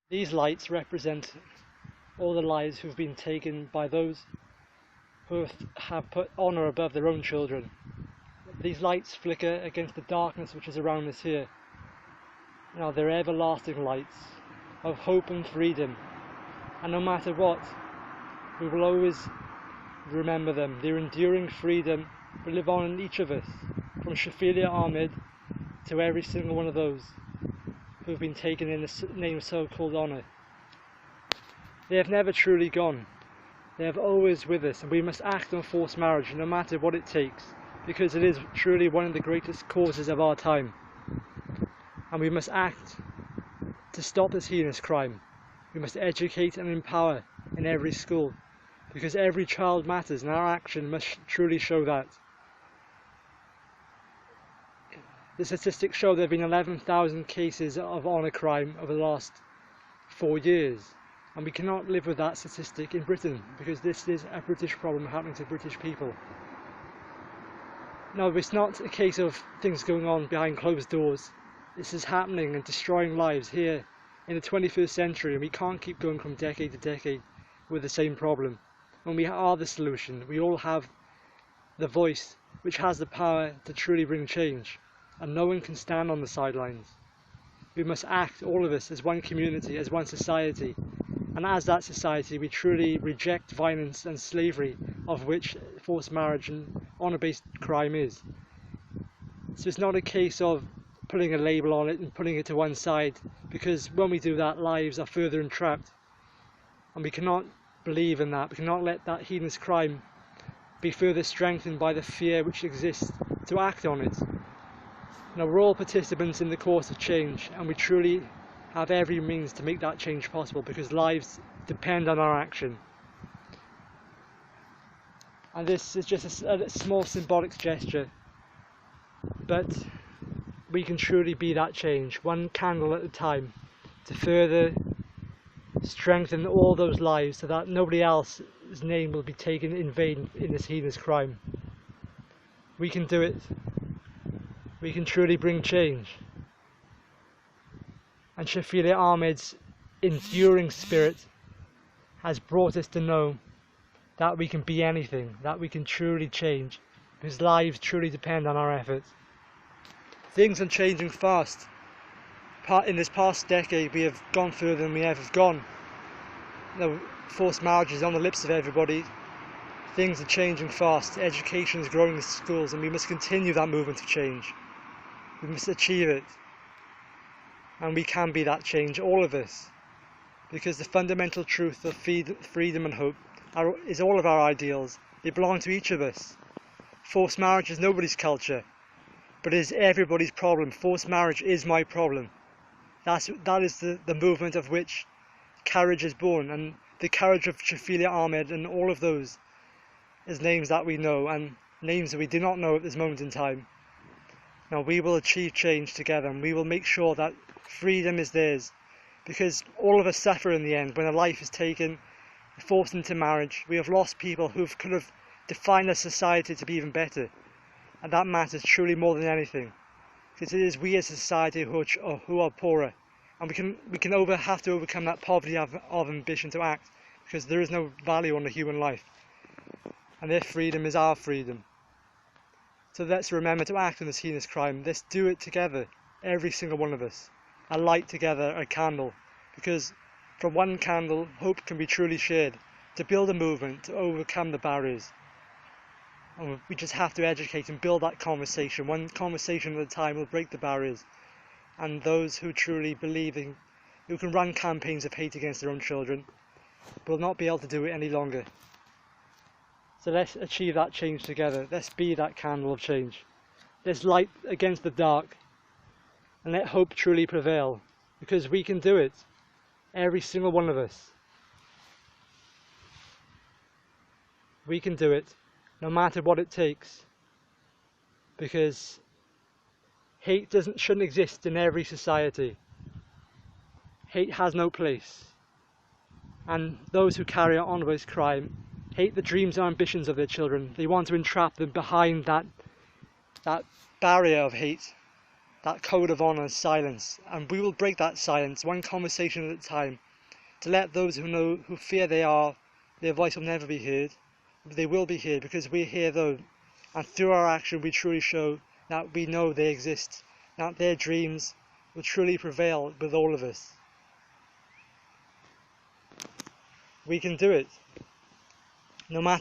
These lights represent all the lives who've been taken by those who have put honour above their own children. These lights flicker against the darkness which is around us here. Now they're everlasting lights of hope and freedom, and no matter what, we will always remember them. Their enduring freedom will live on in each of us, from Shafilea Ahmed to every single one of those who have been taken in the name of so-called honour. They have never truly gone. They have always with us, and we must act on forced marriage no matter what it takes, because it is truly one of the greatest causes of our time. And we must act to stop this heinous crime. We must educate and empower in every school, because every child matters, and our action must truly show that. The statistics show there have been 11,000 cases of honour crime over the last 4 years, and we cannot live with that statistic in Britain, because this is a British problem happening to British people. No, it's not a case of things going on behind closed doors. This is happening and destroying lives here in the 21st century, and we can't keep going from decade to decade with the same problem. When we are the solution, we all have the voice which has the power to truly bring change, and no one can stand on the sidelines. We must act, all of us, as one community, as one society, and as that society we truly reject violence and slavery, of which forced marriage and honour-based crime is. So it's not a case of putting a label on it and putting it to one side, because when we do that, lives are further entrapped, and we cannot believe in that. We cannot let that heinous crime be further strengthened by the fear which exists to act on it. Now, we're all participants in the course of change, and we truly have every means to make that change possible, because lives depend on our action. And this is just a small symbolic gesture, but we can truly be that change, one candle at a time, to further strengthen all those lives so that nobody else's name will be taken in vain in this heinous crime. We can do it. We can truly bring change. And Shafilea Ahmed's enduring spirit has brought us to know that we can be anything, that we can truly change, because lives truly depend on our efforts. Things are changing fast. In this past decade we have gone further than we ever have gone. Forced marriage is on the lips of everybody. Things are changing fast. Education is growing in schools, and we must continue that movement of change. We must achieve it, and we can be that change, all of us, because the fundamental truth of freedom and hope is all of our ideals. They belong to each of us. Forced marriage is nobody's culture, but it is everybody's problem. Forced marriage is my problem. That is the movement of which courage is born, and the courage of Shafilea Ahmed and all of those is names that we know, and names that we do not know at this moment in time. Now we will achieve change together, and we will make sure that freedom is theirs, because all of us suffer in the end when a life is taken, forced into marriage. We have lost people who could have defined our society to be even better, and that matters truly more than anything, because it is we as a society who are poorer, and we can have to overcome that poverty of ambition to act, because there is no value on the human life, and their freedom is our freedom. So let's remember to act on this heinous crime. Let's do it together, every single one of us. A light together, a candle, because from one candle hope can be truly shared, to build a movement, to overcome the barriers. And we just have to educate and build that conversation. One conversation at a time will break the barriers, and those who truly believe who can run campaigns of hate against their own children will not be able to do it any longer. So let's achieve that change together. Let's be that candle of change. Let's light against the dark, and let hope truly prevail, because we can do it, every single one of us. We can do it, no matter what it takes, because hate shouldn't exist in every society. Hate has no place, and those who carry out honour-based crime hate the dreams and ambitions of their children. They want to entrap them behind that barrier of hate, that code of honour, silence, and we will break that silence one conversation at a time, to let those who fear their voice will never be heard. They will be heard because we hear them, and through our action we truly show that we know they exist, that their dreams will truly prevail with all of us. We can do it, no matter